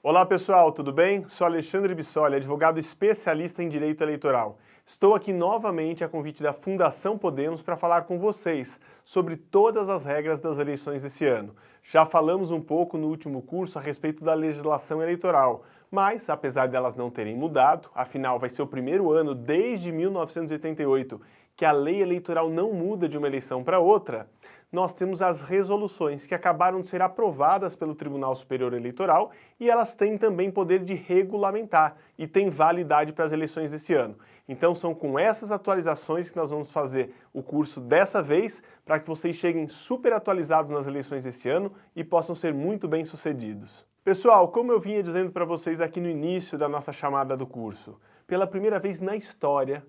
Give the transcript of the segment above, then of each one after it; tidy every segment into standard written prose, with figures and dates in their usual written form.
Olá pessoal, tudo bem? Sou Alexandre Bissoli, advogado especialista em direito eleitoral. Estou aqui novamente a convite da Fundação Podemos para falar com vocês sobre todas as regras das eleições desse ano. Já falamos um pouco no último curso a respeito da legislação eleitoral, mas apesar delas não terem mudado, afinal vai ser o primeiro ano desde 1988 que a lei eleitoral não muda de uma eleição para outra, nós temos as resoluções que acabaram de ser aprovadas pelo Tribunal Superior Eleitoral e elas têm também poder de regulamentar e têm validade para as eleições desse ano. Então são com essas atualizações que nós vamos fazer o curso dessa vez para que vocês cheguem super atualizados nas eleições desse ano e possam ser muito bem sucedidos. Pessoal, como eu vinha dizendo para vocês aqui no início da nossa chamada do curso, pela primeira vez na história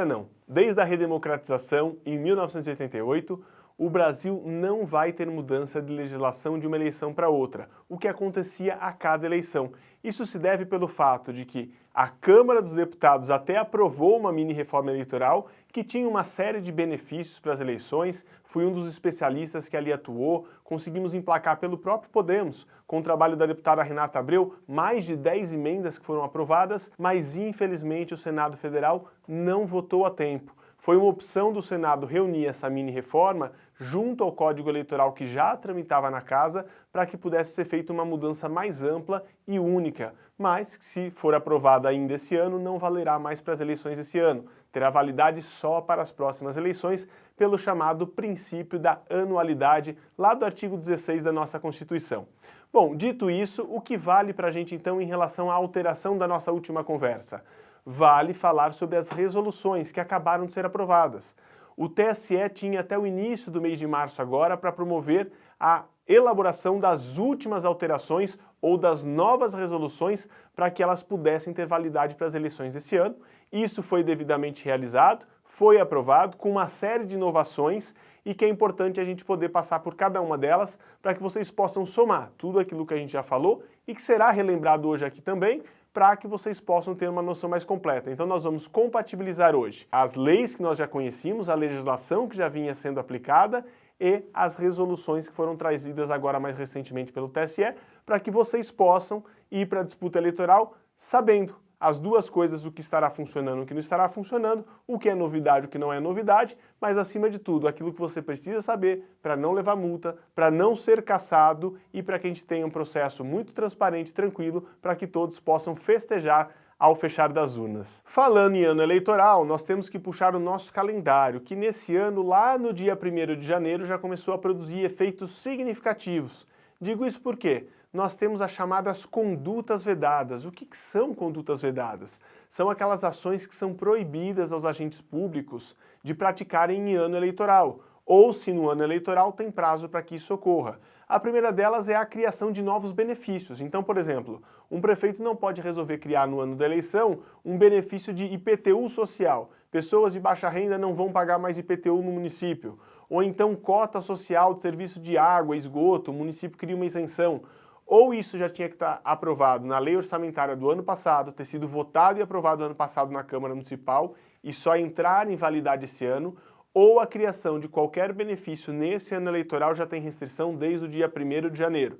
não, desde a redemocratização em 1988, o Brasil não vai ter mudança de legislação de uma eleição para outra, o que acontecia a cada eleição. Isso se deve pelo fato de que a Câmara dos Deputados até aprovou uma mini-reforma eleitoral que tinha uma série de benefícios para as eleições, fui um dos especialistas que ali atuou, conseguimos emplacar pelo próprio Podemos, com o trabalho da deputada Renata Abreu, mais de 10 emendas que foram aprovadas, mas infelizmente o Senado Federal não votou a tempo. Foi uma opção do Senado reunir essa mini-reforma junto ao Código Eleitoral que já tramitava na casa para que pudesse ser feita uma mudança mais ampla e única, mas que se for aprovada ainda esse ano não valerá mais para as eleições desse ano, terá validade só para as próximas eleições pelo chamado princípio da anualidade lá do artigo 16 da nossa Constituição. Bom, dito isso, o que vale para a gente então em relação à alteração da nossa última conversa? Vale falar sobre as resoluções que acabaram de ser aprovadas. O TSE tinha até o início do mês de março agora para promover a elaboração das últimas alterações ou das novas resoluções para que elas pudessem ter validade para as eleições desse ano. Isso foi devidamente realizado, foi aprovado com uma série de inovações e que é importante a gente poder passar por cada uma delas para que vocês possam somar tudo aquilo que a gente já falou e que será relembrado hoje aqui também, para que vocês possam ter uma noção mais completa. Então nós vamos compatibilizar hoje as leis que nós já conhecíamos, a legislação que já vinha sendo aplicada e as resoluções que foram trazidas agora mais recentemente pelo TSE, para que vocês possam ir para a disputa eleitoral sabendo as duas coisas, o que estará funcionando e o que não estará funcionando, o que é novidade e o que não é novidade, mas acima de tudo, aquilo que você precisa saber para não levar multa, para não ser cassado e para que a gente tenha um processo muito transparente e tranquilo para que todos possam festejar ao fechar das urnas. Falando em ano eleitoral, nós temos que puxar o nosso calendário, que nesse ano, lá no dia 1º de janeiro, já começou a produzir efeitos significativos. Digo isso porque nós temos as chamadas condutas vedadas. O que são condutas vedadas? São aquelas ações que são proibidas aos agentes públicos de praticarem em ano eleitoral, ou se no ano eleitoral tem prazo para que isso ocorra. A primeira delas é a criação de novos benefícios. Então, por exemplo, um prefeito não pode resolver criar no ano da eleição um benefício de IPTU social. Pessoas de baixa renda não vão pagar mais IPTU no município. Ou então cota social de serviço de água, esgoto, o município cria uma isenção. Ou isso já tinha que estar aprovado na lei orçamentária do ano passado, ter sido votado e aprovado no ano passado na Câmara Municipal e só entrar em validade esse ano, ou a criação de qualquer benefício nesse ano eleitoral já tem restrição desde o dia 1º de janeiro.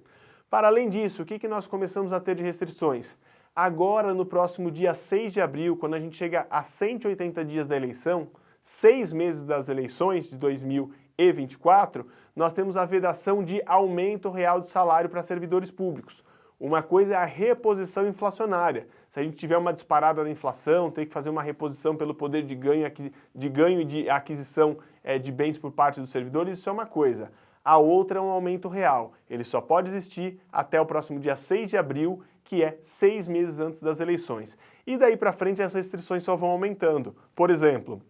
Para além disso, o que nós começamos a ter de restrições? Agora, no próximo dia 6 de abril, quando a gente chega a 180 dias da eleição, 6 meses das eleições de 2024, nós temos a vedação de aumento real de salário para servidores públicos. Uma coisa é a reposição inflacionária. Se a gente tiver uma disparada da inflação, tem que fazer uma reposição pelo poder de ganho e de aquisição de bens por parte dos servidores, isso é uma coisa. A outra é um aumento real. Ele só pode existir até o próximo dia 6 de abril, que é 6 meses antes das eleições. E daí para frente as restrições só vão aumentando. Por exemplo,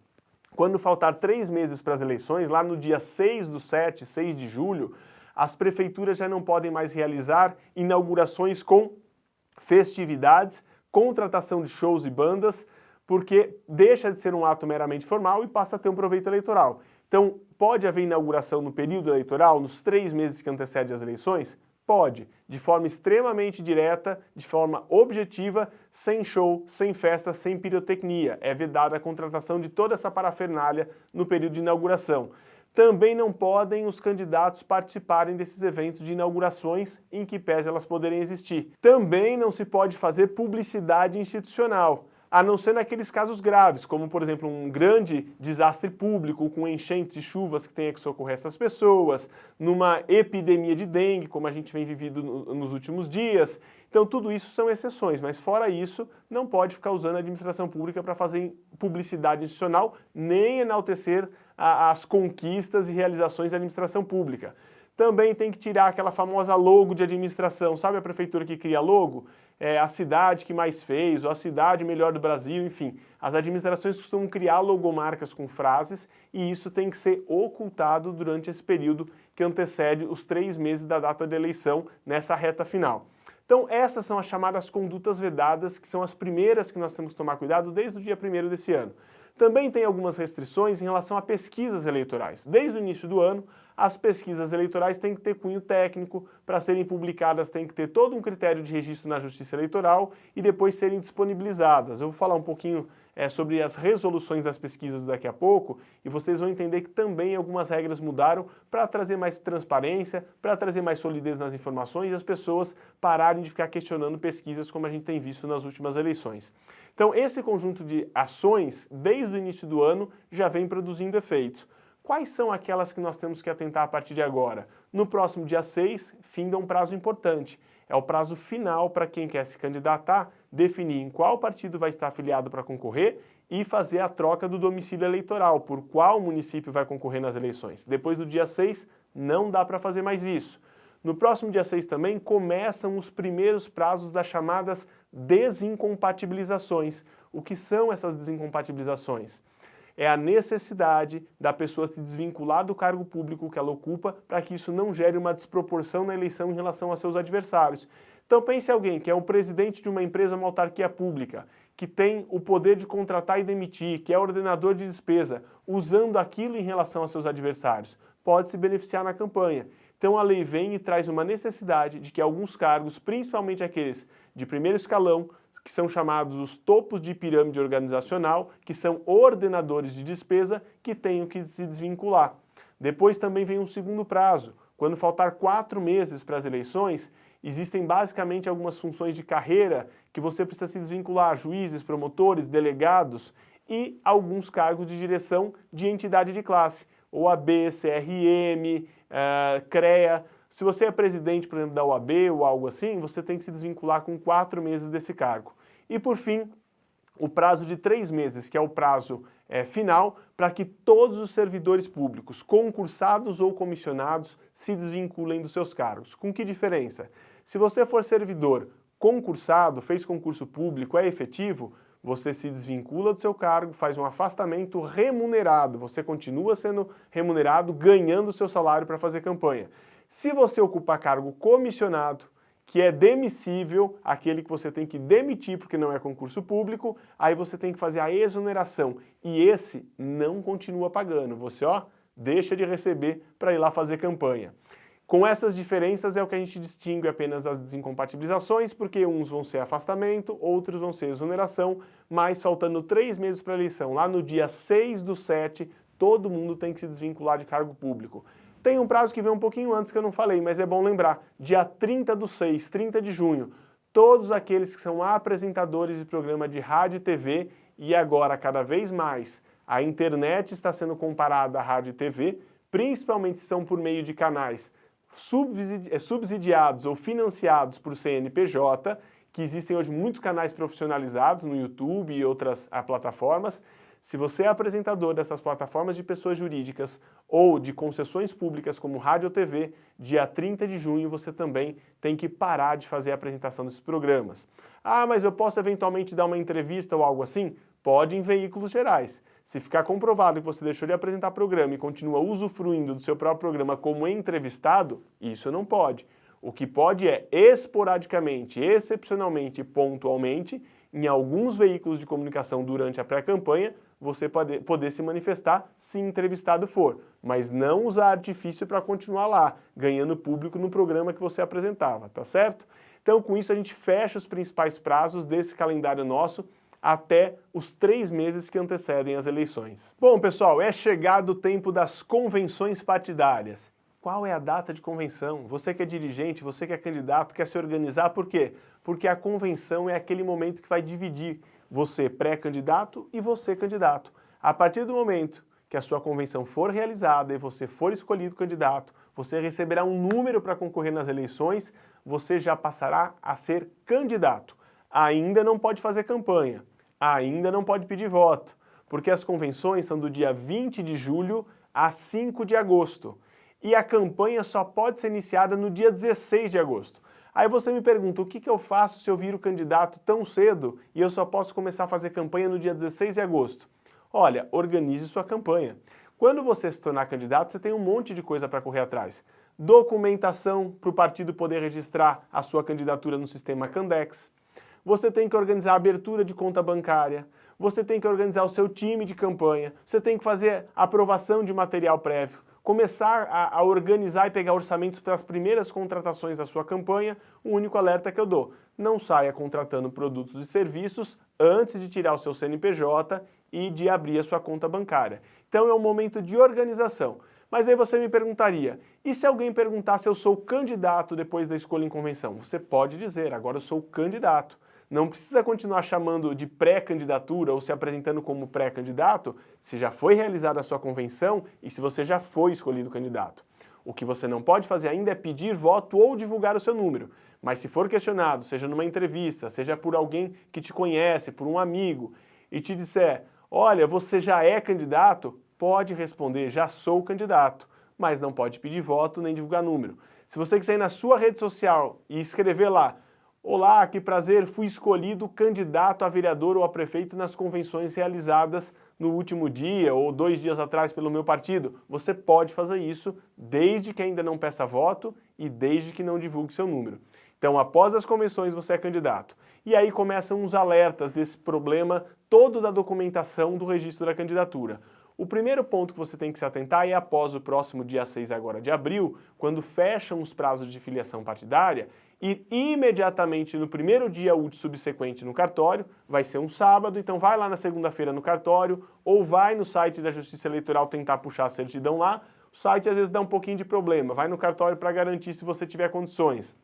quando faltar 3 meses para as eleições, lá no dia 6/7, 6 de julho, as prefeituras já não podem mais realizar inaugurações com festividades, contratação de shows e bandas, porque deixa de ser um ato meramente formal e passa a ter um proveito eleitoral. Então, pode haver inauguração no período eleitoral, nos 3 meses que antecedem as eleições? Pode, de forma extremamente direta, de forma objetiva, sem show, sem festa, sem pirotecnia. É vedada a contratação de toda essa parafernália no período de inauguração. Também não podem os candidatos participarem desses eventos de inaugurações, em que pese elas poderem existir. Também não se pode fazer publicidade institucional, a não ser naqueles casos graves, como, por exemplo, um grande desastre público com enchentes e chuvas que tenha que socorrer essas pessoas, numa epidemia de dengue, como a gente vem vivido nos últimos dias. Então, tudo isso são exceções, mas fora isso, não pode ficar usando a administração pública para fazer publicidade institucional, nem enaltecer as conquistas e realizações da administração pública. Também tem que tirar aquela famosa logo de administração, sabe a prefeitura que cria logo? É a cidade que mais fez, ou a cidade melhor do Brasil, enfim. As administrações costumam criar logomarcas com frases e isso tem que ser ocultado durante esse período que antecede os 3 meses da data de eleição, nessa reta final. Então essas são as chamadas condutas vedadas, que são as primeiras que nós temos que tomar cuidado desde o dia 1º desse ano. Também tem algumas restrições em relação a pesquisas eleitorais. Desde o início do ano, as pesquisas eleitorais têm que ter cunho técnico, para serem publicadas tem que ter todo um critério de registro na Justiça Eleitoral e depois serem disponibilizadas. Eu vou falar um pouquinho sobre as resoluções das pesquisas daqui a pouco e vocês vão entender que também algumas regras mudaram para trazer mais transparência, para trazer mais solidez nas informações e as pessoas pararem de ficar questionando pesquisas como a gente tem visto nas últimas eleições. Então esse conjunto de ações, desde o início do ano, já vem produzindo efeitos. Quais são aquelas que nós temos que atentar a partir de agora? No próximo dia 6, finda um prazo importante. É o prazo final para quem quer se candidatar, definir em qual partido vai estar afiliado para concorrer e fazer a troca do domicílio eleitoral, por qual município vai concorrer nas eleições. Depois do dia 6, não dá para fazer mais isso. No próximo dia 6 também começam os primeiros prazos das chamadas desincompatibilizações. O que são essas desincompatibilizações? É a necessidade da pessoa se desvincular do cargo público que ela ocupa para que isso não gere uma desproporção na eleição em relação a seus adversários. Então pense alguém que é o presidente de uma empresa, uma autarquia pública, que tem o poder de contratar e demitir, que é ordenador de despesa, usando aquilo em relação a seus adversários, pode se beneficiar na campanha. Então a lei vem e traz uma necessidade de que alguns cargos, principalmente aqueles de primeiro escalão, que são chamados os topos de pirâmide organizacional, que são ordenadores de despesa, que tenham que se desvincular. Depois também vem um segundo prazo. Quando faltar 4 meses para as eleições, existem basicamente algumas funções de carreira que você precisa se desvincular, juízes, promotores, delegados e alguns cargos de direção de entidade de classe, OAB, CRM, CREA. Se você é presidente, por exemplo, da OAB ou algo assim, você tem que se desvincular com 4 meses desse cargo. E por fim, o prazo de 3 meses, que é o prazo final, para que todos os servidores públicos, concursados ou comissionados, se desvinculem dos seus cargos. Com que diferença? Se você for servidor concursado, fez concurso público, é efetivo, você se desvincula do seu cargo, faz um afastamento remunerado, você continua sendo remunerado, ganhando o seu salário para fazer campanha. Se você ocupar cargo comissionado, que é demissível, aquele que você tem que demitir porque não é concurso público, aí você tem que fazer a exoneração. E esse não continua pagando, você deixa de receber para ir lá fazer campanha. Com essas diferenças é o que a gente distingue apenas as desincompatibilizações, porque uns vão ser afastamento, outros vão ser exoneração, mas faltando 3 meses para a eleição, lá no dia 6/7, todo mundo tem que se desvincular de cargo público. Tem um prazo que vem um pouquinho antes que eu não falei, mas é bom lembrar, dia 30/6, 30 de junho, todos aqueles que são apresentadores de programa de rádio e TV, e agora cada vez mais a internet está sendo comparada à rádio e TV, principalmente se são por meio de canais subsidiados ou financiados por CNPJ, que existem hoje muitos canais profissionalizados no YouTube e outras plataformas. Se você é apresentador dessas plataformas de pessoas jurídicas ou de concessões públicas como rádio ou TV, dia 30 de junho você também tem que parar de fazer a apresentação desses programas. Ah, mas eu posso eventualmente dar uma entrevista ou algo assim? Pode em veículos gerais. Se ficar comprovado que você deixou de apresentar programa e continua usufruindo do seu próprio programa como entrevistado, isso não pode. O que pode é, esporadicamente, excepcionalmente e pontualmente, em alguns veículos de comunicação durante a pré-campanha, você poder se manifestar se entrevistado for, mas não usar artifício para continuar lá, ganhando público no programa que você apresentava, tá certo? Então, com isso, a gente fecha os principais prazos desse calendário nosso. até os 3 meses que antecedem as eleições. Bom, pessoal, é chegado o tempo das convenções partidárias. Qual é a data de convenção? Você que é dirigente, você que é candidato, quer se organizar, por quê? Porque a convenção é aquele momento que vai dividir você pré-candidato e você candidato. A partir do momento que a sua convenção for realizada e você for escolhido candidato, você receberá um número para concorrer nas eleições, você já passará a ser candidato. Ainda não pode fazer campanha, ainda não pode pedir voto, porque as convenções são do dia 20 de julho a 5 de agosto. E a campanha só pode ser iniciada no dia 16 de agosto. Aí você me pergunta, o que eu faço se eu viro candidato tão cedo e eu só posso começar a fazer campanha no dia 16 de agosto? Olha, organize sua campanha. Quando você se tornar candidato, você tem um monte de coisa para correr atrás. Documentação para o partido poder registrar a sua candidatura no sistema Candex. Você tem que organizar a abertura de conta bancária. Você tem que organizar o seu time de campanha. Você tem que fazer aprovação de material prévio. Começar a organizar e pegar orçamentos para as primeiras contratações da sua campanha. O único alerta que eu dou, não saia contratando produtos e serviços antes de tirar o seu CNPJ e de abrir a sua conta bancária. Então é um momento de organização. Mas aí você me perguntaria, e se alguém perguntar se eu sou candidato depois da escolha em convenção? Você pode dizer, agora eu sou candidato. Não precisa continuar chamando de pré-candidatura ou se apresentando como pré-candidato se já foi realizada a sua convenção e se você já foi escolhido candidato. O que você não pode fazer ainda é pedir voto ou divulgar o seu número. Mas se for questionado, seja numa entrevista, seja por alguém que te conhece, por um amigo, e te disser, olha, você já é candidato, pode responder, já sou candidato, mas não pode pedir voto nem divulgar número. Se você quiser ir na sua rede social e escrever lá, olá, que prazer, fui escolhido candidato a vereador ou a prefeito nas convenções realizadas no último dia ou 2 dias atrás pelo meu partido. Você pode fazer isso desde que ainda não peça voto e desde que não divulgue seu número. Então, após as convenções, você é candidato. E aí começam os alertas desse problema todo da documentação do registro da candidatura. O primeiro ponto que você tem que se atentar é após o próximo dia 6 agora de abril, quando fecham os prazos de filiação partidária, ir imediatamente no primeiro dia útil subsequente no cartório, vai ser um sábado, então vai lá na segunda-feira no cartório, ou vai no site da Justiça Eleitoral tentar puxar a certidão lá, o site às vezes dá um pouquinho de problema, vai no cartório para garantir se você tiver condições.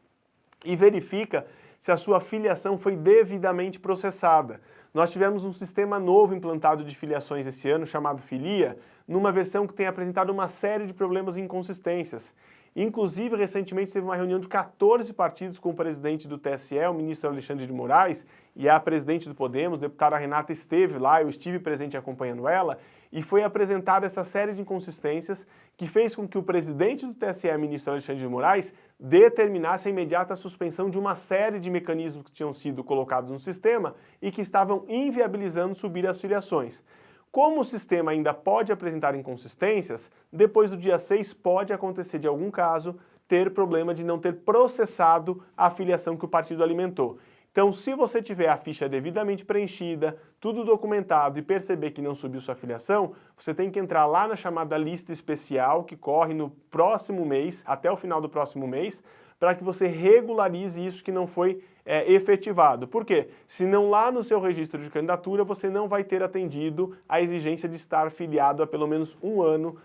E verifica se a sua filiação foi devidamente processada. Nós tivemos um sistema novo implantado de filiações esse ano, chamado Filia, numa versão que tem apresentado uma série de problemas e inconsistências. Inclusive, recentemente teve uma reunião de 14 partidos com o presidente do TSE, o ministro Alexandre de Moraes, e a presidente do Podemos, a deputada Renata, esteve lá, eu estive presente acompanhando ela, e foi apresentada essa série de inconsistências que fez com que o presidente do TSE, ministro Alexandre de Moraes, determinasse a imediata suspensão de uma série de mecanismos que tinham sido colocados no sistema e que estavam inviabilizando subir as filiações. Como o sistema ainda pode apresentar inconsistências, depois do dia 6 pode acontecer de algum caso ter problema de não ter processado a filiação que o partido alimentou. Então, se você tiver a ficha devidamente preenchida, tudo documentado e perceber que não subiu sua filiação, você tem que entrar lá na chamada lista especial, que corre no próximo mês, até o final do próximo mês, para que você regularize isso que não foi efetivado. Por quê? Senão lá no seu registro de candidatura você não vai ter atendido a exigência de estar filiado há pelo menos 1 ano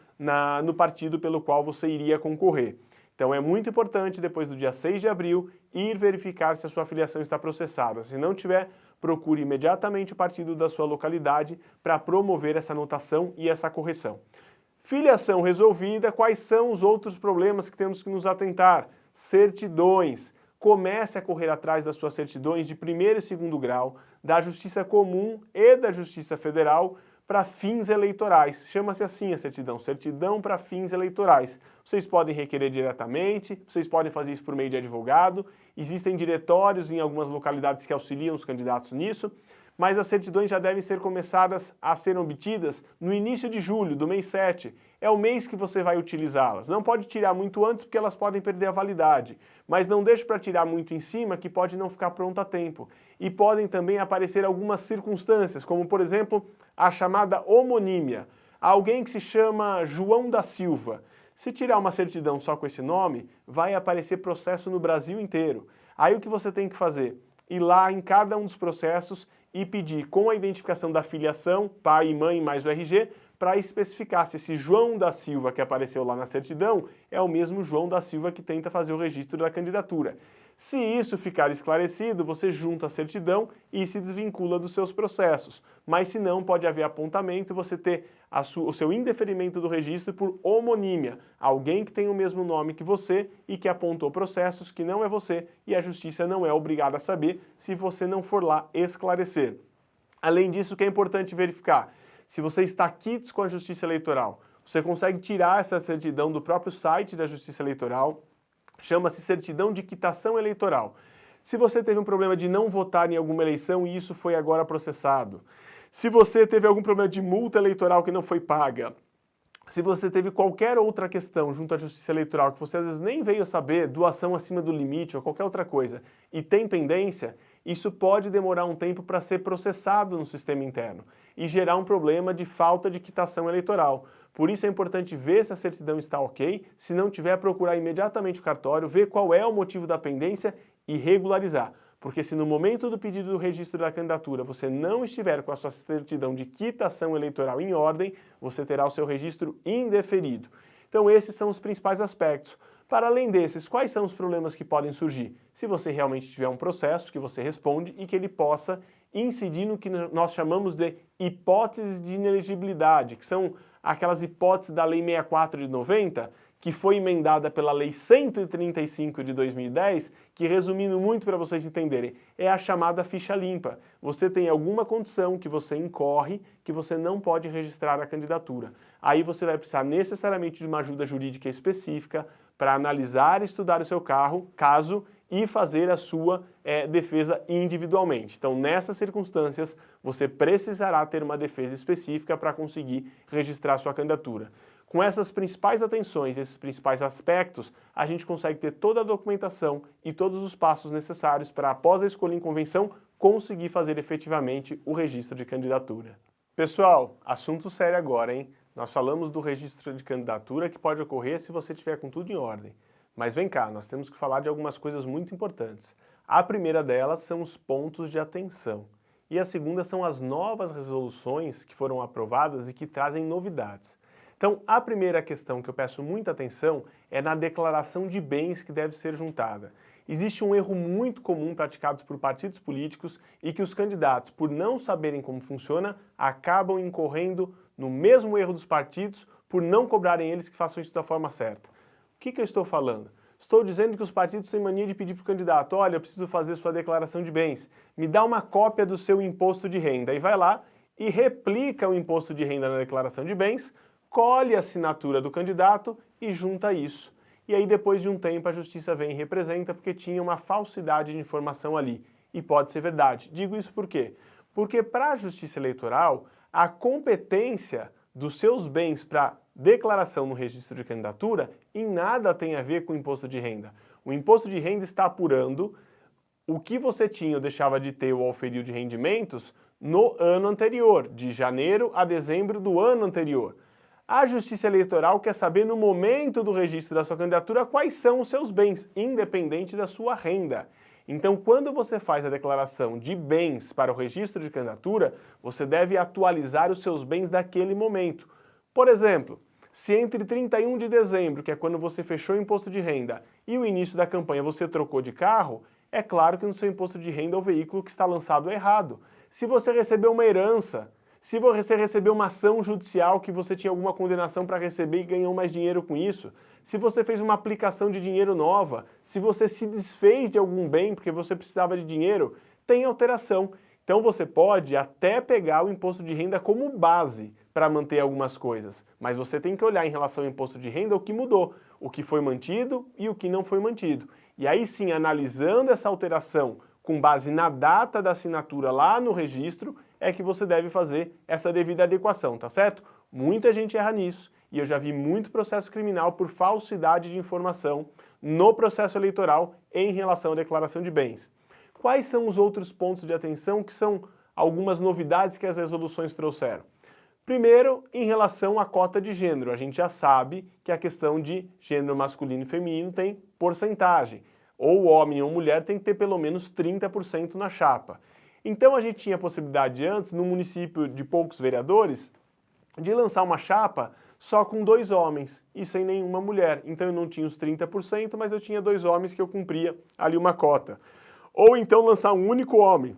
no partido pelo qual você iria concorrer. Então é muito importante, depois do dia 6 de abril, ir verificar se a sua filiação está processada. Se não tiver, procure imediatamente o partido da sua localidade para promover essa anotação e essa correção. Filiação resolvida, quais são os outros problemas que temos que nos atentar? Certidões. Comece a correr atrás das suas certidões de 1º e 2º grau, da Justiça Comum e da Justiça Federal, para fins eleitorais. Chama-se assim a certidão, certidão para fins eleitorais. Vocês podem requerer diretamente, vocês podem fazer isso por meio de advogado, existem diretórios em algumas localidades que auxiliam os candidatos nisso, mas as certidões já devem ser começadas a ser obtidas no início de julho, do mês 7. É o mês que você vai utilizá-las. Não pode tirar muito antes porque elas podem perder a validade, mas não deixe para tirar muito em cima que pode não ficar pronto a tempo. E podem também aparecer algumas circunstâncias, como por exemplo, a chamada homonímia. Alguém que se chama João da Silva. Se tirar uma certidão só com esse nome, vai aparecer processo no Brasil inteiro. Aí o que você tem que fazer? Ir lá em cada um dos processos e pedir com a identificação da filiação, pai e mãe mais o RG, para especificar se esse João da Silva que apareceu lá na certidão é o mesmo João da Silva que tenta fazer o registro da candidatura. Se isso ficar esclarecido, você junta a certidão e se desvincula dos seus processos. Mas se não, pode haver apontamento e você ter o seu indeferimento do registro por homonímia. Alguém que tem o mesmo nome que você e que apontou processos que não é você e a justiça não é obrigada a saber se você não for lá esclarecer. Além disso, o que é importante verificar? Se você está quites com a Justiça Eleitoral, você consegue tirar essa certidão do próprio site da Justiça Eleitoral, chama-se certidão de quitação eleitoral. Se você teve um problema de não votar em alguma eleição e isso foi agora processado, se você teve algum problema de multa eleitoral que não foi paga, se você teve qualquer outra questão junto à Justiça Eleitoral que você às vezes nem veio saber, doação acima do limite ou qualquer outra coisa, e tem pendência, isso pode demorar um tempo para ser processado no sistema interno e gerar um problema de falta de quitação eleitoral. Por isso é importante ver se a certidão está ok, se não tiver, procurar imediatamente o cartório, ver qual é o motivo da pendência e regularizar. Porque se no momento do pedido do registro da candidatura você não estiver com a sua certidão de quitação eleitoral em ordem, você terá o seu registro indeferido. Então esses são os principais aspectos. Para além desses, quais são os problemas que podem surgir? Se você realmente tiver um processo que você responde e que ele possa incidir no que nós chamamos de hipóteses de inelegibilidade, que são aquelas hipóteses da Lei 64 de 90, que foi emendada pela Lei 135 de 2010, que, resumindo muito para vocês entenderem, é a chamada ficha limpa. Você tem alguma condição que você incorre, que você não pode registrar a candidatura. Aí você vai precisar necessariamente de uma ajuda jurídica específica para analisar e estudar o seu caso e fazer a sua defesa individualmente. Então, nessas circunstâncias, você precisará ter uma defesa específica para conseguir registrar sua candidatura. Com essas principais atenções, esses principais aspectos, a gente consegue ter toda a documentação e todos os passos necessários para, após a escolha em convenção, conseguir fazer efetivamente o registro de candidatura. Pessoal, assunto sério agora, hein? Nós falamos do registro de candidatura que pode ocorrer se você tiver com tudo em ordem. Mas vem cá, nós temos que falar de algumas coisas muito importantes. A primeira delas são os pontos de atenção. E a segunda são as novas resoluções que foram aprovadas e que trazem novidades. Então, a primeira questão que eu peço muita atenção é na declaração de bens que deve ser juntada. Existe um erro muito comum praticado por partidos políticos e que os candidatos, por não saberem como funciona, acabam incorrendo no mesmo erro dos partidos por não cobrarem eles que façam isso da forma certa. O que eu estou falando? Estou dizendo que os partidos têm mania de pedir para o candidato: olha, eu preciso fazer sua declaração de bens, me dá uma cópia do seu imposto de renda. E vai lá e replica o imposto de renda na declaração de bens, colhe a assinatura do candidato e junta isso. E aí depois de um tempo a justiça vem e representa porque tinha uma falsidade de informação ali. E pode ser verdade. Digo isso por quê? Porque para a Justiça Eleitoral, a competência dos seus bens para declaração no registro de candidatura em nada tem a ver com o imposto de renda. O imposto de renda está apurando o que você tinha ou deixava de ter ou auferiu de rendimentos no ano anterior, de janeiro a dezembro do ano anterior. A Justiça Eleitoral quer saber no momento do registro da sua candidatura quais são os seus bens, independente da sua renda. Então, quando você faz a declaração de bens para o registro de candidatura, você deve atualizar os seus bens daquele momento. Por exemplo, se entre 31 de dezembro, que é quando você fechou o imposto de renda, e o início da campanha você trocou de carro, é claro que no seu imposto de renda o veículo que está lançado é errado. Se você recebeu uma herança, se você recebeu uma ação judicial que você tinha alguma condenação para receber e ganhou mais dinheiro com isso, se você fez uma aplicação de dinheiro nova, se você se desfez de algum bem porque você precisava de dinheiro, tem alteração. Então você pode até pegar o imposto de renda como base para manter algumas coisas, mas você tem que olhar em relação ao imposto de renda o que mudou, o que foi mantido e o que não foi mantido. E aí sim, analisando essa alteração com base na data da assinatura lá no registro, é que você deve fazer essa devida adequação, tá certo? Muita gente erra nisso e eu já vi muito processo criminal por falsidade de informação no processo eleitoral em relação à declaração de bens. Quais são os outros pontos de atenção que são algumas novidades que as resoluções trouxeram? Primeiro, em relação à cota de gênero, a gente já sabe que a questão de gênero masculino e feminino tem porcentagem. Ou homem ou mulher tem que ter pelo menos 30% na chapa. Então a gente tinha a possibilidade antes, no município de poucos vereadores, de lançar uma chapa só com 2 homens e sem nenhuma mulher. Então eu não tinha os 30%, mas eu tinha 2 homens que eu cumpria ali uma cota. Ou então lançar um único homem,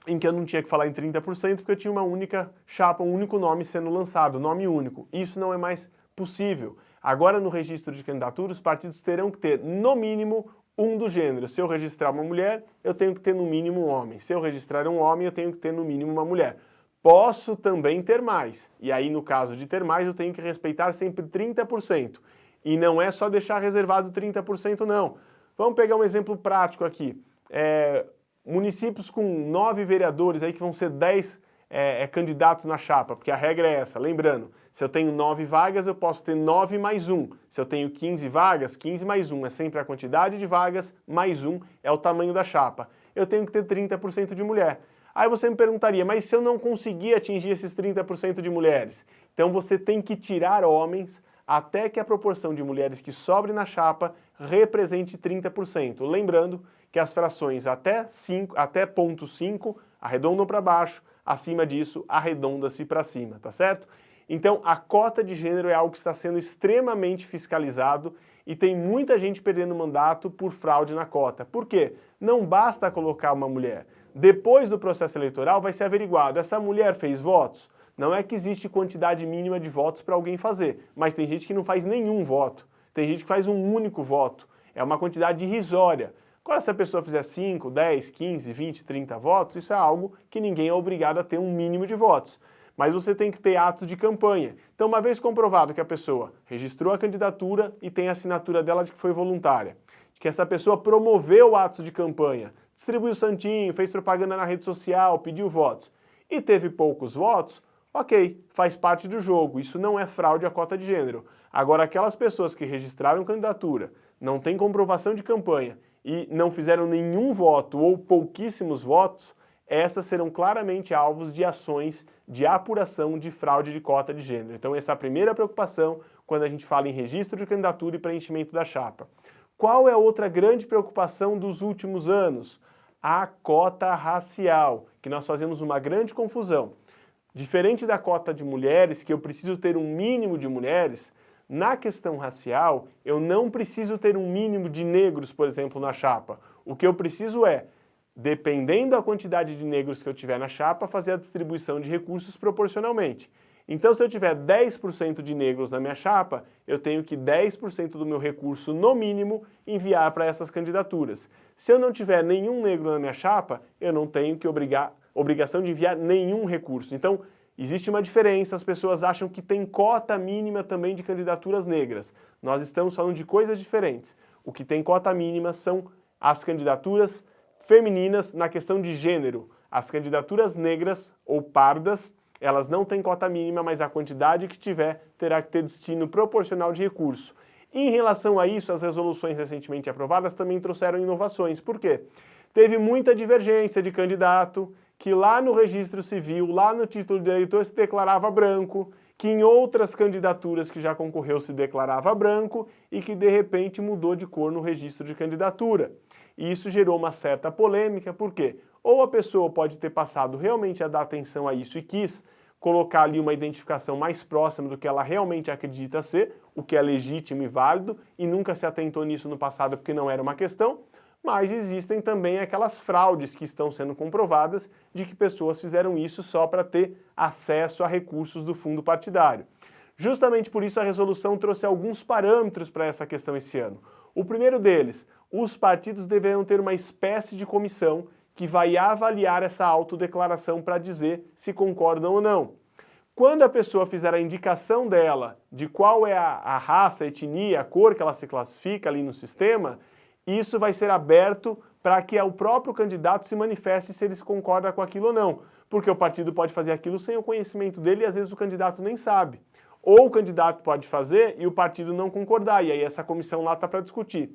em que eu não tinha que falar em 30%, porque eu tinha uma única chapa, um único nome sendo lançado, nome único. Isso não é mais possível. Agora, no registro de candidatura, os partidos terão que ter, no mínimo, um do gênero. Se eu registrar uma mulher, eu tenho que ter no mínimo um homem. Se eu registrar um homem, eu tenho que ter no mínimo uma mulher. Posso também ter mais. E aí, no caso de ter mais, eu tenho que respeitar sempre 30%. E não é só deixar reservado 30%, não. Vamos pegar um exemplo prático aqui. Municípios com 9 vereadores, aí que vão ser 10 candidatos na chapa, porque a regra é essa. Lembrando, se eu tenho 9 vagas, eu posso ter 9 mais 1. Se eu tenho 15 vagas, 15 mais 1 é sempre a quantidade de vagas, mais 1 é o tamanho da chapa. Eu tenho que ter 30% de mulher. Aí você me perguntaria, mas se eu não conseguir atingir esses 30% de mulheres? Então você tem que tirar homens até que a proporção de mulheres que sobre na chapa represente 30%. Lembrando que as frações até 0,5 arredondam para baixo, acima disso arredonda-se para cima, tá certo? Então a cota de gênero é algo que está sendo extremamente fiscalizado e tem muita gente perdendo mandato por fraude na cota. Por quê? Não basta colocar uma mulher. Depois do processo eleitoral vai ser averiguado, essa mulher fez votos? Não é que existe quantidade mínima de votos para alguém fazer, mas tem gente que não faz nenhum voto, tem gente que faz um único voto, é uma quantidade irrisória. Agora, se a pessoa fizer 5, 10, 15, 20, 30 votos, isso é algo que ninguém é obrigado a ter um mínimo de votos. Mas você tem que ter atos de campanha. Então, uma vez comprovado que a pessoa registrou a candidatura e tem a assinatura dela de que foi voluntária, de que essa pessoa promoveu atos de campanha, distribuiu santinho, fez propaganda na rede social, pediu votos e teve poucos votos, ok, faz parte do jogo, isso não é fraude à cota de gênero. Agora, aquelas pessoas que registraram candidatura, não têm comprovação de campanha e não fizeram nenhum voto ou pouquíssimos votos, essas serão claramente alvos de ações de apuração de fraude de cota de gênero. Então essa é a primeira preocupação quando a gente fala em registro de candidatura e preenchimento da chapa. Qual é a outra grande preocupação dos últimos anos? A cota racial, que nós fazemos uma grande confusão. Diferente da cota de mulheres, que eu preciso ter um mínimo de mulheres, na questão racial, eu não preciso ter um mínimo de negros, por exemplo, na chapa. O que eu preciso é, dependendo da quantidade de negros que eu tiver na chapa, fazer a distribuição de recursos proporcionalmente. Então, se eu tiver 10% de negros na minha chapa, eu tenho que 10% do meu recurso, no mínimo, enviar para essas candidaturas. Se eu não tiver nenhum negro na minha chapa, eu não tenho que obrigação de enviar nenhum recurso. Então, existe uma diferença, as pessoas acham que tem cota mínima também de candidaturas negras. Nós estamos falando de coisas diferentes. O que tem cota mínima são as candidaturas femininas na questão de gênero. As candidaturas negras ou pardas, elas não têm cota mínima, mas a quantidade que tiver terá que ter destino proporcional de recurso. Em relação a isso, as resoluções recentemente aprovadas também trouxeram inovações. Por quê? Teve muita divergência de candidato que lá no registro civil, lá no título de eleitor se declarava branco, que em outras candidaturas que já concorreu se declarava branco e que de repente mudou de cor no registro de candidatura. E isso gerou uma certa polêmica, por quê? Ou a pessoa pode ter passado realmente a dar atenção a isso e quis colocar ali uma identificação mais próxima do que ela realmente acredita ser, o que é legítimo e válido, e nunca se atentou nisso no passado porque não era uma questão, mas existem também aquelas fraudes que estão sendo comprovadas de que pessoas fizeram isso só para ter acesso a recursos do fundo partidário. Justamente por isso a resolução trouxe alguns parâmetros para essa questão esse ano. O primeiro deles, os partidos deverão ter uma espécie de comissão que vai avaliar essa autodeclaração para dizer se concordam ou não. Quando a pessoa fizer a indicação dela de qual é a raça, a etnia, a cor que ela se classifica ali no sistema, isso vai ser aberto para que o próprio candidato se manifeste se ele concorda com aquilo ou não. Porque o partido pode fazer aquilo sem o conhecimento dele e às vezes o candidato nem sabe. Ou o candidato pode fazer e o partido não concordar, e aí essa comissão lá está para discutir.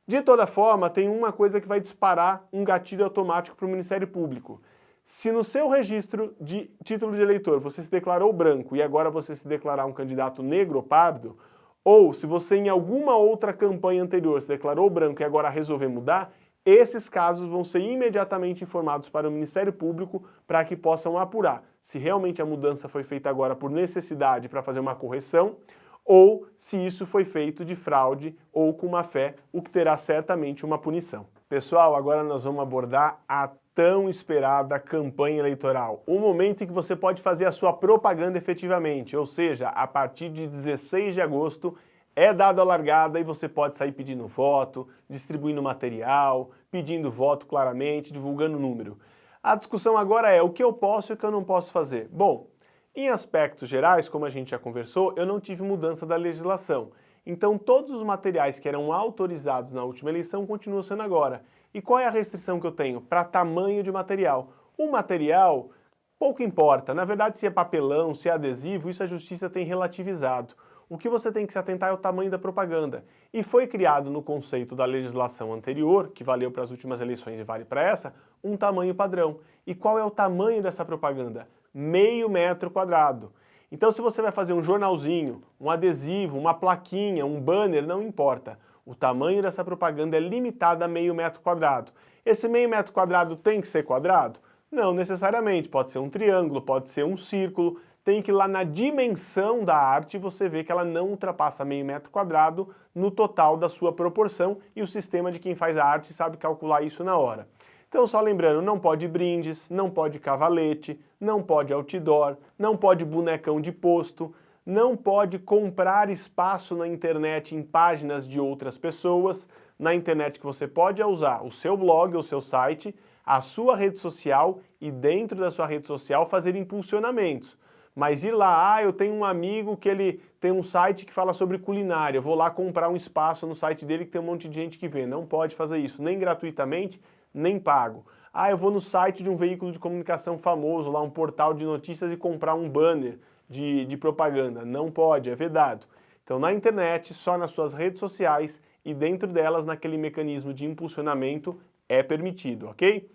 De toda forma, tem uma coisa que vai disparar um gatilho automático para o Ministério Público. Se no seu registro de título de eleitor você se declarou branco e agora você se declarar um candidato negro ou pardo, ou se você em alguma outra campanha anterior se declarou branco e agora resolver mudar, esses casos vão ser imediatamente informados para o Ministério Público para que possam apurar se realmente a mudança foi feita agora por necessidade para fazer uma correção ou se isso foi feito de fraude ou com má fé, o que terá certamente uma punição. Pessoal, agora nós vamos abordar a tão esperada campanha eleitoral, o momento em que você pode fazer a sua propaganda efetivamente, ou seja, a partir de 16 de agosto, é dada a largada e você pode sair pedindo voto, distribuindo material, pedindo voto claramente, divulgando número. A discussão agora é o que eu posso e o que eu não posso fazer. Bom, em aspectos gerais, como a gente já conversou, eu não tive mudança da legislação. Então todos os materiais que eram autorizados na última eleição continuam sendo agora. E qual é a restrição que eu tenho? Para tamanho de material. O material, pouco importa. Na verdade, se é papelão, se é adesivo, isso a justiça tem relativizado. O que você tem que se atentar é o tamanho da propaganda. E foi criado no conceito da legislação anterior, que valeu para as últimas eleições e vale para essa, um tamanho padrão. E qual é o tamanho dessa propaganda? Meio metro quadrado. Então se você vai fazer um jornalzinho, um adesivo, uma plaquinha, um banner, não importa. O tamanho dessa propaganda é limitado a meio metro quadrado. Esse meio metro quadrado tem que ser quadrado? Não necessariamente, pode ser um triângulo, pode ser um círculo, tem que ir lá na dimensão da arte você ver que ela não ultrapassa meio metro quadrado no total da sua proporção e o sistema de quem faz a arte sabe calcular isso na hora. Então só lembrando, não pode brindes, não pode cavalete, não pode outdoor, não pode bonecão de posto, não pode comprar espaço na internet em páginas de outras pessoas. Na internet que você pode usar o seu blog, o seu site, a sua rede social e dentro da sua rede social fazer impulsionamentos. Mas ir lá, eu tenho um amigo que ele tem um site que fala sobre culinária, eu vou lá comprar um espaço no site dele que tem um monte de gente que vê. Não pode fazer isso, nem gratuitamente, nem pago. Eu vou no site de um veículo de comunicação famoso, lá um portal de notícias e comprar um banner de propaganda. Não pode, é vedado. Então na internet, só nas suas redes sociais e dentro delas, naquele mecanismo de impulsionamento, é permitido, ok?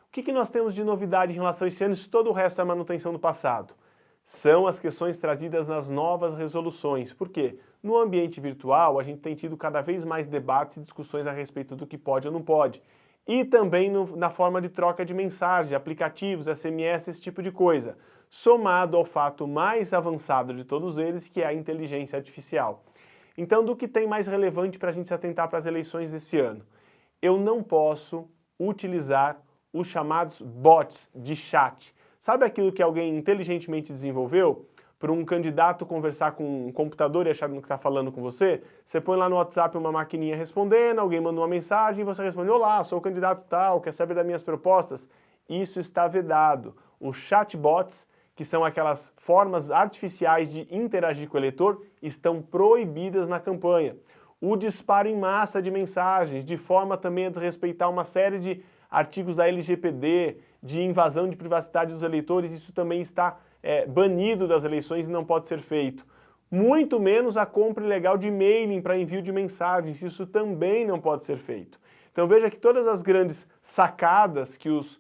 O que nós temos de novidade em relação a esse ano, se todo o resto é a manutenção do passado? São as questões trazidas nas novas resoluções. Por quê? No ambiente virtual, a gente tem tido cada vez mais debates e discussões a respeito do que pode ou não pode. E também na forma de troca de mensagem, aplicativos, SMS, esse tipo de coisa. Somado ao fato mais avançado de todos eles, que é a inteligência artificial. Então, do que tem mais relevante para a gente se atentar para as eleições desse ano? Eu não posso utilizar os chamados bots de chat. Sabe aquilo que alguém inteligentemente desenvolveu? Para um candidato conversar com um computador e achar que está falando com você? Você põe lá no WhatsApp uma maquininha respondendo, alguém manda uma mensagem e você responde: olá, sou o candidato tal, quer saber das minhas propostas? Isso está vedado. Os chatbots, que são aquelas formas artificiais de interagir com o eleitor, estão proibidas na campanha. O disparo em massa de mensagens, de forma também a desrespeitar uma série de artigos da LGPD, de invasão de privacidade dos eleitores, isso também está banido das eleições e não pode ser feito. Muito menos a compra ilegal de mailing para envio de mensagens, isso também não pode ser feito. Então veja que todas as grandes sacadas que os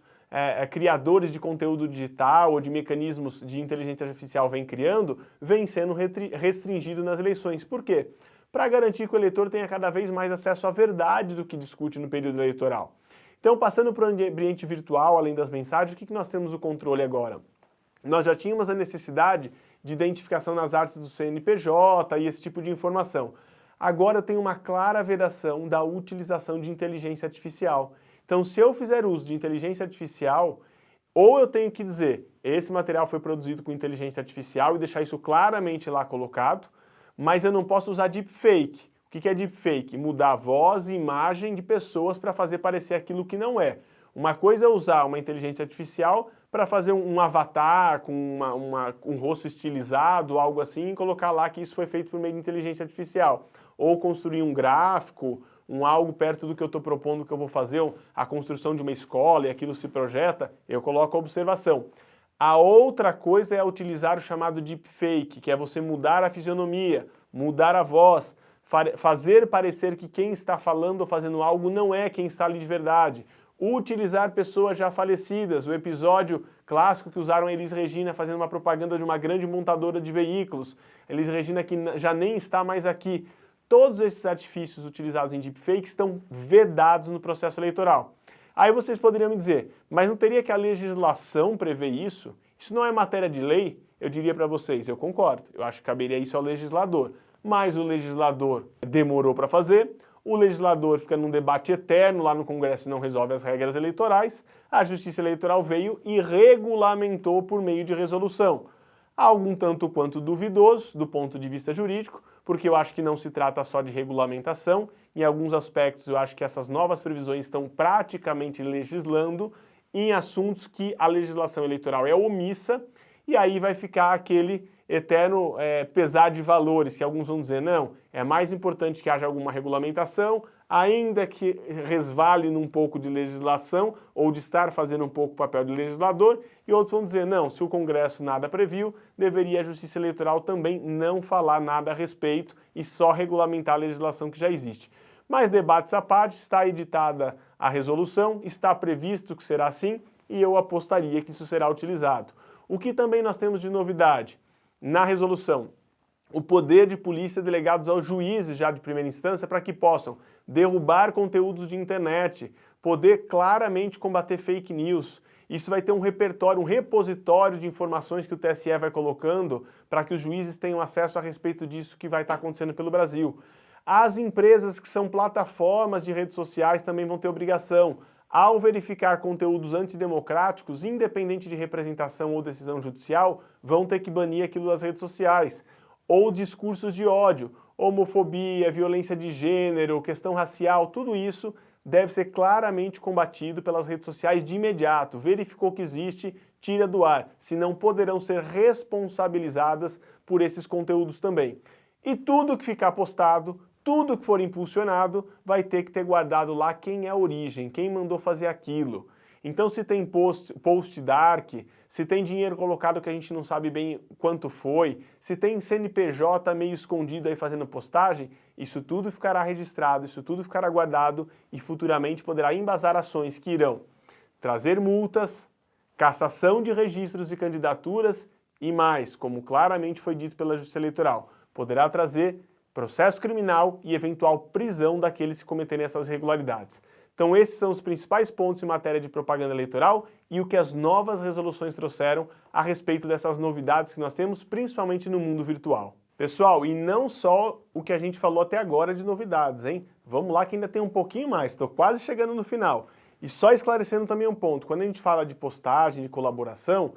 criadores de conteúdo digital ou de mecanismos de inteligência artificial vêm criando, vêm sendo restringido nas eleições. Por quê? Para garantir que o eleitor tenha cada vez mais acesso à verdade do que discute no período eleitoral. Então, passando para o ambiente virtual, além das mensagens, o que nós temos o controle agora? Nós já tínhamos a necessidade de identificação nas artes do CNPJ e esse tipo de informação. Agora eu tenho uma clara vedação da utilização de inteligência artificial. Então, se eu fizer uso de inteligência artificial, ou eu tenho que dizer, esse material foi produzido com inteligência artificial e deixar isso claramente lá colocado, mas eu não posso usar deepfake. O que é deepfake? Mudar a voz e imagem de pessoas para fazer parecer aquilo que não é. Uma coisa é usar uma inteligência artificial para fazer um avatar com um rosto estilizado, algo assim, e colocar lá que isso foi feito por meio de inteligência artificial. Ou construir um gráfico, algo perto do que eu estou propondo que eu vou fazer, a construção de uma escola e aquilo se projeta, eu coloco a observação. A outra coisa é utilizar o chamado deepfake, que é você mudar a fisionomia, mudar a voz, fazer parecer que quem está falando ou fazendo algo não é quem está ali de verdade. Utilizar pessoas já falecidas, o episódio clássico que usaram a Elis Regina fazendo uma propaganda de uma grande montadora de veículos, Elis Regina que já nem está mais aqui. Todos esses artifícios utilizados em deepfake estão vedados no processo eleitoral. Aí vocês poderiam me dizer, mas não teria que a legislação prever isso? Isso não é matéria de lei? Eu diria para vocês, eu concordo, eu acho que caberia isso ao legislador. Mas o legislador demorou para fazer, o legislador fica num debate eterno lá no Congresso e não resolve as regras eleitorais, a Justiça Eleitoral veio e regulamentou por meio de resolução. Algo um tanto quanto duvidoso do ponto de vista jurídico, porque eu acho que não se trata só de regulamentação, em alguns aspectos eu acho que essas novas previsões estão praticamente legislando em assuntos que a legislação eleitoral é omissa, e aí vai ficar aquele eterno pesar de valores, que alguns vão dizer, não, é mais importante que haja alguma regulamentação, ainda que resvale num pouco de legislação, ou de estar fazendo um pouco o papel de legislador, e outros vão dizer, não, se o Congresso nada previu, deveria a Justiça Eleitoral também não falar nada a respeito e só regulamentar a legislação que já existe. Mas debates à parte, está editada a resolução, está previsto que será assim, e eu apostaria que isso será utilizado. O que também nós temos de novidade? Na resolução, o poder de polícia delegados aos juízes já de primeira instância para que possam derrubar conteúdos de internet, poder claramente combater fake news. Isso vai ter um repertório, um repositório de informações que o TSE vai colocando para que os juízes tenham acesso a respeito disso que vai estar acontecendo pelo Brasil. As empresas que são plataformas de redes sociais também vão ter obrigação, ao verificar conteúdos antidemocráticos, independente de representação ou decisão judicial, vão ter que banir aquilo das redes sociais. Ou discursos de ódio, homofobia, violência de gênero, questão racial, tudo isso deve ser claramente combatido pelas redes sociais de imediato. Verificou que existe, tira do ar, senão poderão ser responsabilizadas por esses conteúdos também. E tudo que ficar postado, tudo que for impulsionado, vai ter que ter guardado lá quem é a origem, quem mandou fazer aquilo. Então se tem post dark, se tem dinheiro colocado que a gente não sabe bem quanto foi, se tem CNPJ meio escondido aí fazendo postagem, isso tudo ficará registrado, isso tudo ficará guardado e futuramente poderá embasar ações que irão trazer multas, cassação de registros e candidaturas e mais, como claramente foi dito pela Justiça Eleitoral, poderá trazer processo criminal e eventual prisão daqueles que cometerem essas irregularidades. Então esses são os principais pontos em matéria de propaganda eleitoral e o que as novas resoluções trouxeram a respeito dessas novidades que nós temos, principalmente no mundo virtual. Pessoal, e não só o que a gente falou até agora de novidades, hein? Vamos lá que ainda tem um pouquinho mais, estou quase chegando no final. E só esclarecendo também um ponto, quando a gente fala de postagem, de colaboração,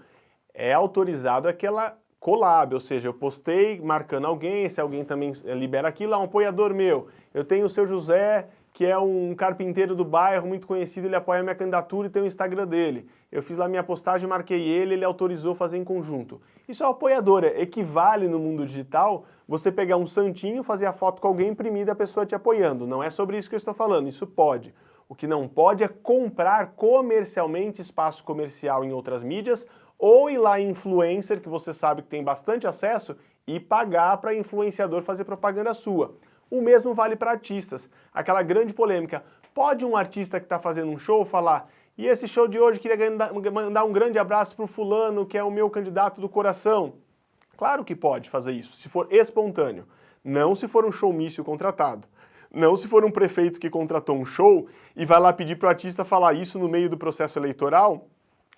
é autorizado aquela collab, ou seja, eu postei marcando alguém, se alguém também libera aquilo, um apoiador meu. Eu tenho o seu José, que é um carpinteiro do bairro muito conhecido, ele apoia a minha candidatura e tem o Instagram dele. Eu fiz lá minha postagem, marquei ele autorizou fazer em conjunto. Isso é um apoiador, equivale no mundo digital você pegar um santinho, fazer a foto com alguém, imprimir da pessoa te apoiando. Não é sobre isso que eu estou falando, isso pode. O que não pode é comprar comercialmente espaço comercial em outras mídias ou ir lá em influencer, que você sabe que tem bastante acesso, e pagar para influenciador fazer propaganda sua. O mesmo vale para artistas. Aquela grande polêmica, pode um artista que está fazendo um show falar, e esse show de hoje queria mandar um grande abraço para o fulano, que é o meu candidato do coração? Claro que pode fazer isso, se for espontâneo. Não se for um showmício contratado. Não se for um prefeito que contratou um show e vai lá pedir para o artista falar isso no meio do processo eleitoral,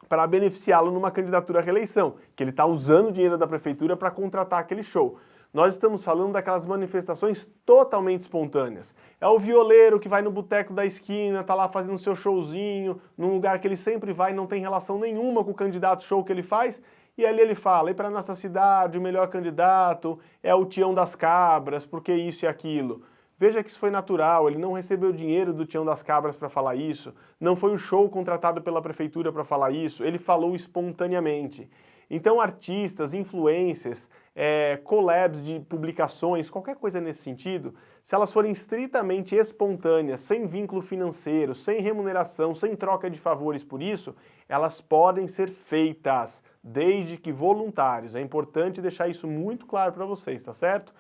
para beneficiá-lo numa candidatura à reeleição, que ele está usando o dinheiro da prefeitura para contratar aquele show. Nós estamos falando daquelas manifestações totalmente espontâneas. É o violeiro que vai no boteco da esquina, tá lá fazendo seu showzinho, num lugar que ele sempre vai, não tem relação nenhuma com o candidato show que ele faz, e ali ele fala, e para nossa cidade o melhor candidato é o Tião das Cabras, porque isso e aquilo. Veja que isso foi natural, ele não recebeu dinheiro do Tião das Cabras para falar isso, não foi o show contratado pela prefeitura para falar isso, ele falou espontaneamente. Então artistas, influencers, collabs de publicações, qualquer coisa nesse sentido, se elas forem estritamente espontâneas, sem vínculo financeiro, sem remuneração, sem troca de favores por isso, elas podem ser feitas, desde que voluntários. É importante deixar isso muito claro para vocês, tá certo?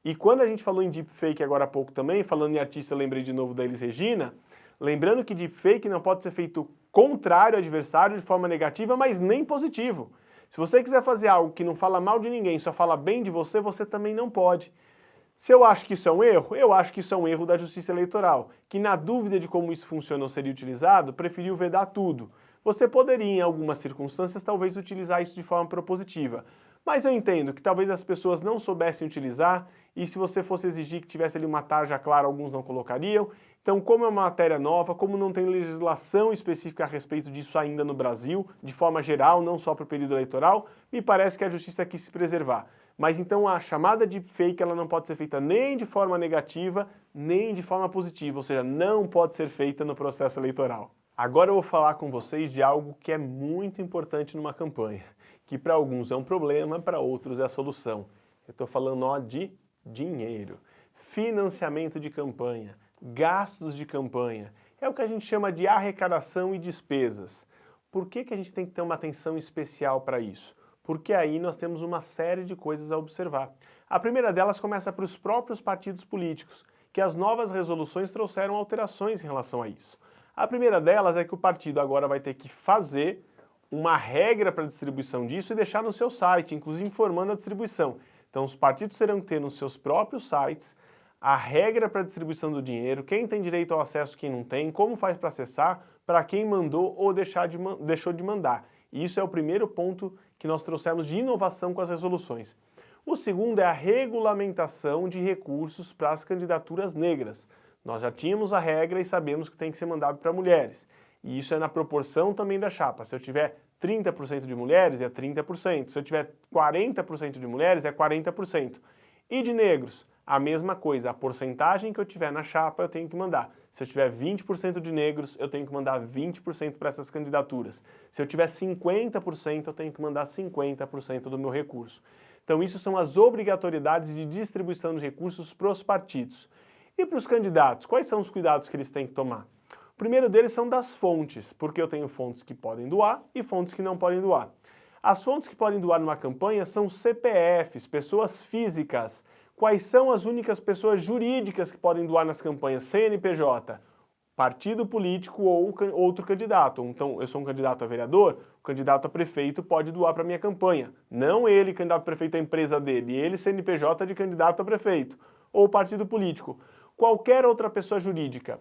E quando a gente falou em deepfake agora há pouco também, falando em artista, eu lembrei de novo da Elis Regina, lembrando que deepfake não pode ser feito contrário ao adversário de forma negativa, mas nem positivo. Se você quiser fazer algo que não fala mal de ninguém, só fala bem de você, você também não pode. Se eu acho que isso é um erro, eu acho que isso é um erro da Justiça Eleitoral, que na dúvida de como isso funciona ou seria utilizado, preferiu vedar tudo. Você poderia, em algumas circunstâncias, talvez utilizar isso de forma propositiva. Mas eu entendo que talvez as pessoas não soubessem utilizar, e se você fosse exigir que tivesse ali uma tarja clara, alguns não colocariam. Então, como é uma matéria nova, como não tem legislação específica a respeito disso ainda no Brasil, de forma geral, não só para o período eleitoral, me parece que a Justiça quis se preservar. Mas então a chamada de fake ela não pode ser feita nem de forma negativa, nem de forma positiva, ou seja, não pode ser feita no processo eleitoral. Agora eu vou falar com vocês de algo que é muito importante numa campanha, que para alguns é um problema, para outros é a solução. Eu estou falando de dinheiro, financiamento de campanha, gastos de campanha, é o que a gente chama de arrecadação e despesas. Por que a gente tem que ter uma atenção especial para isso? Porque aí nós temos uma série de coisas a observar. A primeira delas começa para os próprios partidos políticos, que as novas resoluções trouxeram alterações em relação a isso. A primeira delas é que o partido agora vai ter que fazer uma regra para a distribuição disso e deixar no seu site, inclusive informando a distribuição. Então os partidos terão que ter nos seus próprios sites a regra para a distribuição do dinheiro, quem tem direito ao acesso, quem não tem, como faz para acessar, para quem mandou ou deixou de mandar. E isso é o primeiro ponto que nós trouxemos de inovação com as resoluções. O segundo é a regulamentação de recursos para as candidaturas negras. Nós já tínhamos a regra e sabemos que tem que ser mandado para mulheres. E isso é na proporção também da chapa. Se eu tiver 30% de mulheres, é 30%. Se eu tiver 40% de mulheres, é 40%. E de negros, a mesma coisa. A porcentagem que eu tiver na chapa, eu tenho que mandar. Se eu tiver 20% de negros, eu tenho que mandar 20% para essas candidaturas. Se eu tiver 50%, eu tenho que mandar 50% do meu recurso. Então isso são as obrigatoriedades de distribuição de recursos para os partidos. E para os candidatos, quais são os cuidados que eles têm que tomar? O primeiro deles são das fontes, porque eu tenho fontes que podem doar e fontes que não podem doar. As fontes que podem doar numa campanha são CPFs, pessoas físicas. Quais são as únicas pessoas jurídicas que podem doar nas campanhas? CNPJ, partido político ou outro candidato. Então, eu sou um candidato a vereador, o candidato a prefeito pode doar para a minha campanha. Não ele, candidato a prefeito, a empresa dele, ele, CNPJ de candidato a prefeito. Ou partido político. Qualquer outra pessoa jurídica,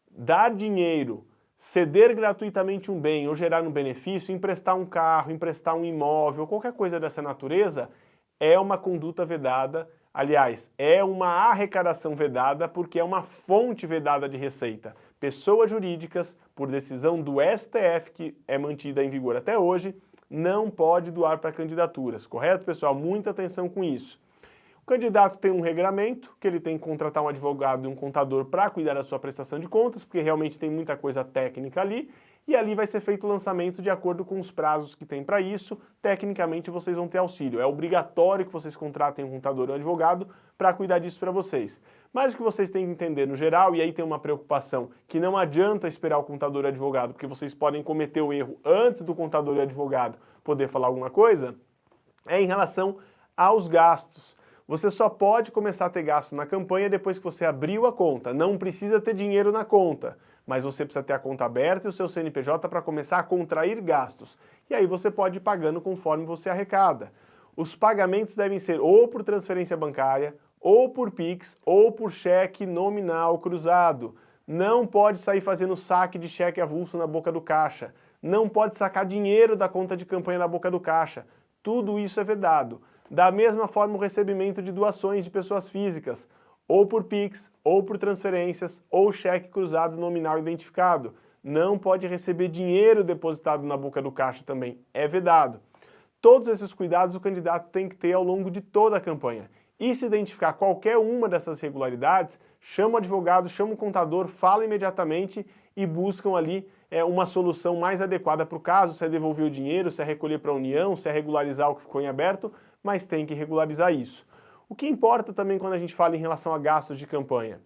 dar dinheiro, ceder gratuitamente um bem ou gerar um benefício, emprestar um carro, emprestar um imóvel, qualquer coisa dessa natureza, é uma conduta vedada. Aliás, é uma arrecadação vedada porque é uma fonte vedada de receita. Pessoas jurídicas, por decisão do STF, que é mantida em vigor até hoje, não pode doar para candidaturas, correto, pessoal? Muita atenção com isso. O candidato tem um regramento, que ele tem que contratar um advogado e um contador para cuidar da sua prestação de contas, porque realmente tem muita coisa técnica ali, e ali vai ser feito o lançamento de acordo com os prazos que tem para isso. Tecnicamente vocês vão ter auxílio, é obrigatório que vocês contratem um contador e um advogado para cuidar disso para vocês. Mas o que vocês têm que entender no geral, e aí tem uma preocupação, que não adianta esperar o contador e o advogado, porque vocês podem cometer o erro antes do contador e o advogado poder falar alguma coisa, é em relação aos gastos. Você só pode começar a ter gasto na campanha depois que você abriu a conta. Não precisa ter dinheiro na conta, mas você precisa ter a conta aberta e o seu CNPJ para começar a contrair gastos. E aí você pode ir pagando conforme você arrecada. Os pagamentos devem ser ou por transferência bancária, ou por Pix, ou por cheque nominal cruzado. Não pode sair fazendo saque de cheque avulso na boca do caixa. Não pode sacar dinheiro da conta de campanha na boca do caixa. Tudo isso é vedado. Da mesma forma, o recebimento de doações de pessoas físicas, ou por Pix, ou por transferências, ou cheque cruzado nominal identificado. Não pode receber dinheiro depositado na boca do caixa também, é vedado. Todos esses cuidados o candidato tem que ter ao longo de toda a campanha. E se identificar qualquer uma dessas irregularidades, chama o advogado, chama o contador, fala imediatamente e buscam ali uma solução mais adequada para o caso, se é devolver o dinheiro, se é recolher para a União, se é regularizar o que ficou em aberto, mas tem que regularizar isso. O que importa também quando a gente fala em relação a gastos de campanha?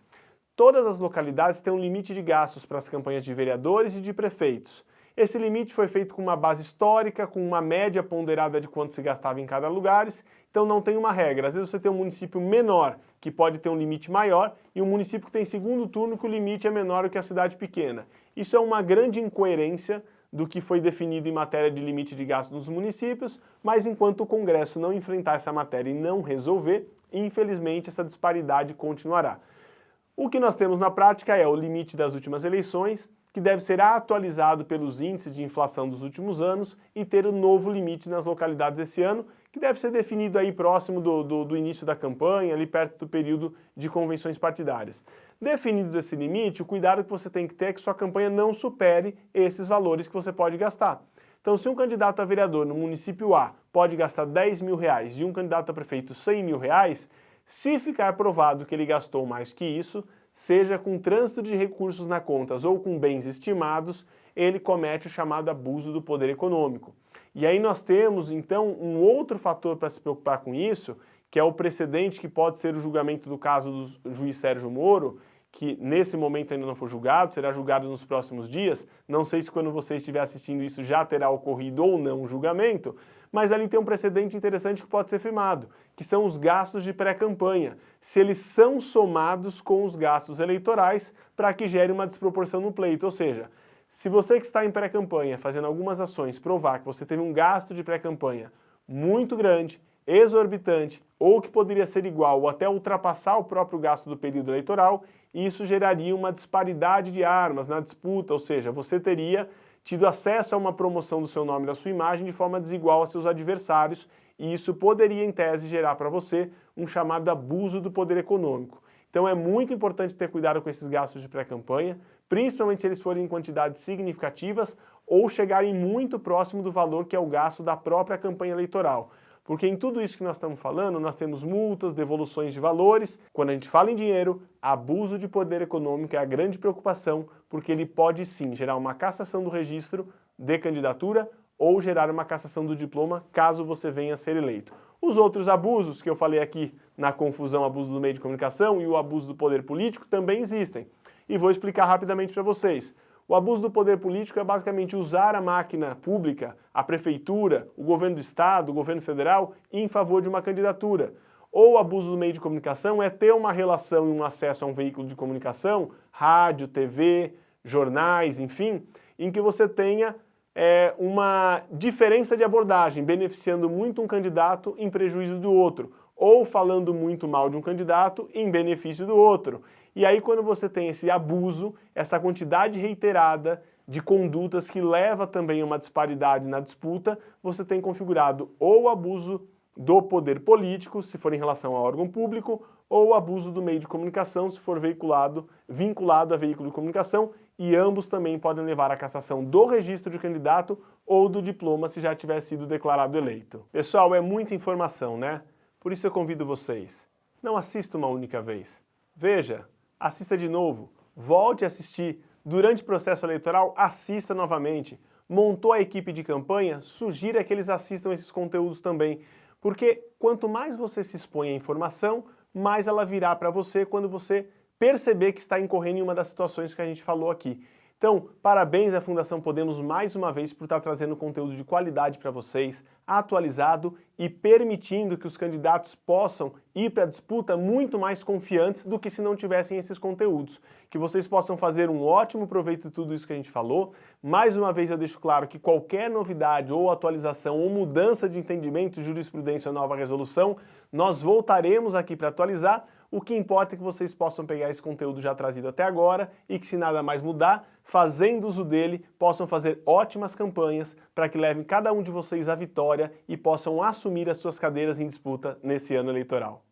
Todas as localidades têm um limite de gastos para as campanhas de vereadores e de prefeitos. Esse limite foi feito com uma base histórica, com uma média ponderada de quanto se gastava em cada lugar, então não tem uma regra. Às vezes você tem um município menor, que pode ter um limite maior, e um município que tem segundo turno, que o limite é menor do que a cidade pequena. Isso é uma grande incoerência do que foi definido em matéria de limite de gasto nos municípios, mas enquanto o Congresso não enfrentar essa matéria e não resolver, infelizmente essa disparidade continuará. O que nós temos na prática é o limite das últimas eleições, que deve ser atualizado pelos índices de inflação dos últimos anos e ter o novo limite nas localidades esse ano, que deve ser definido aí próximo do início da campanha, ali perto do período de convenções partidárias. Definidos esse limite, o cuidado que você tem que ter é que sua campanha não supere esses valores que você pode gastar. Então, se um candidato a vereador no município A pode gastar 10 mil reais e um candidato a prefeito 100 mil reais, se ficar provado que ele gastou mais que isso, seja com trânsito de recursos na contas ou com bens estimados, ele comete o chamado abuso do poder econômico. E aí nós temos, então, um outro fator para se preocupar com isso, que é o precedente que pode ser o julgamento do caso do juiz Sérgio Moro, que nesse momento ainda não foi julgado, será julgado nos próximos dias. Não sei se quando você estiver assistindo isso já terá ocorrido ou não o julgamento, mas ali tem um precedente interessante que pode ser firmado, que são os gastos de pré-campanha, se eles são somados com os gastos eleitorais para que gere uma desproporção no pleito. Ou seja, se você que está em pré-campanha fazendo algumas ações provar que você teve um gasto de pré-campanha muito grande, exorbitante, ou que poderia ser igual ou até ultrapassar o próprio gasto do período eleitoral, isso geraria uma disparidade de armas na disputa, ou seja, você teria tido acesso a uma promoção do seu nome e da sua imagem de forma desigual a seus adversários, e isso poderia, em tese, gerar para você um chamado abuso do poder econômico. Então é muito importante ter cuidado com esses gastos de pré-campanha, principalmente se eles forem em quantidades significativas ou chegarem muito próximo do valor que é o gasto da própria campanha eleitoral. Porque em tudo isso que nós estamos falando, nós temos multas, devoluções de valores. Quando a gente fala em dinheiro, abuso de poder econômico é a grande preocupação, porque ele pode sim gerar uma cassação do registro de candidatura ou gerar uma cassação do diploma, caso você venha a ser eleito. Os outros abusos que eu falei aqui na confusão, abuso do meio de comunicação e o abuso do poder político também existem. E vou explicar rapidamente para vocês. O abuso do poder político é basicamente usar a máquina pública, a prefeitura, o governo do estado, o governo federal, em favor de uma candidatura. Ou o abuso do meio de comunicação é ter uma relação e um acesso a um veículo de comunicação, rádio, TV, jornais, enfim, em que você tenha uma diferença de abordagem, beneficiando muito um candidato em prejuízo do outro, ou falando muito mal de um candidato em benefício do outro. E aí quando você tem esse abuso, essa quantidade reiterada de condutas que leva também a uma disparidade na disputa, você tem configurado ou o abuso do poder político, se for em relação a órgão público, ou o abuso do meio de comunicação, se for vinculado a veículo de comunicação, e ambos também podem levar à cassação do registro de candidato ou do diploma se já tiver sido declarado eleito. Pessoal, é muita informação, né? Por isso eu convido vocês, não assista uma única vez. Veja, assista de novo, volte a assistir. Durante o processo eleitoral, assista novamente. Montou a equipe de campanha, sugira que eles assistam esses conteúdos também. Porque quanto mais você se expõe à informação, mais ela virá para você quando você perceber que está incorrendo em uma das situações que a gente falou aqui. Então, parabéns à Fundação Podemos mais uma vez por estar trazendo conteúdo de qualidade para vocês, atualizado e permitindo que os candidatos possam ir para a disputa muito mais confiantes do que se não tivessem esses conteúdos. Que vocês possam fazer um ótimo proveito de tudo isso que a gente falou. Mais uma vez eu deixo claro que qualquer novidade ou atualização ou mudança de entendimento, jurisprudência ou nova resolução, nós voltaremos aqui para atualizar. O que importa é que vocês possam pegar esse conteúdo já trazido até agora e que, se nada mais mudar, fazendo uso dele, possam fazer ótimas campanhas para que levem cada um de vocês à vitória e possam assumir as suas cadeiras em disputa nesse ano eleitoral.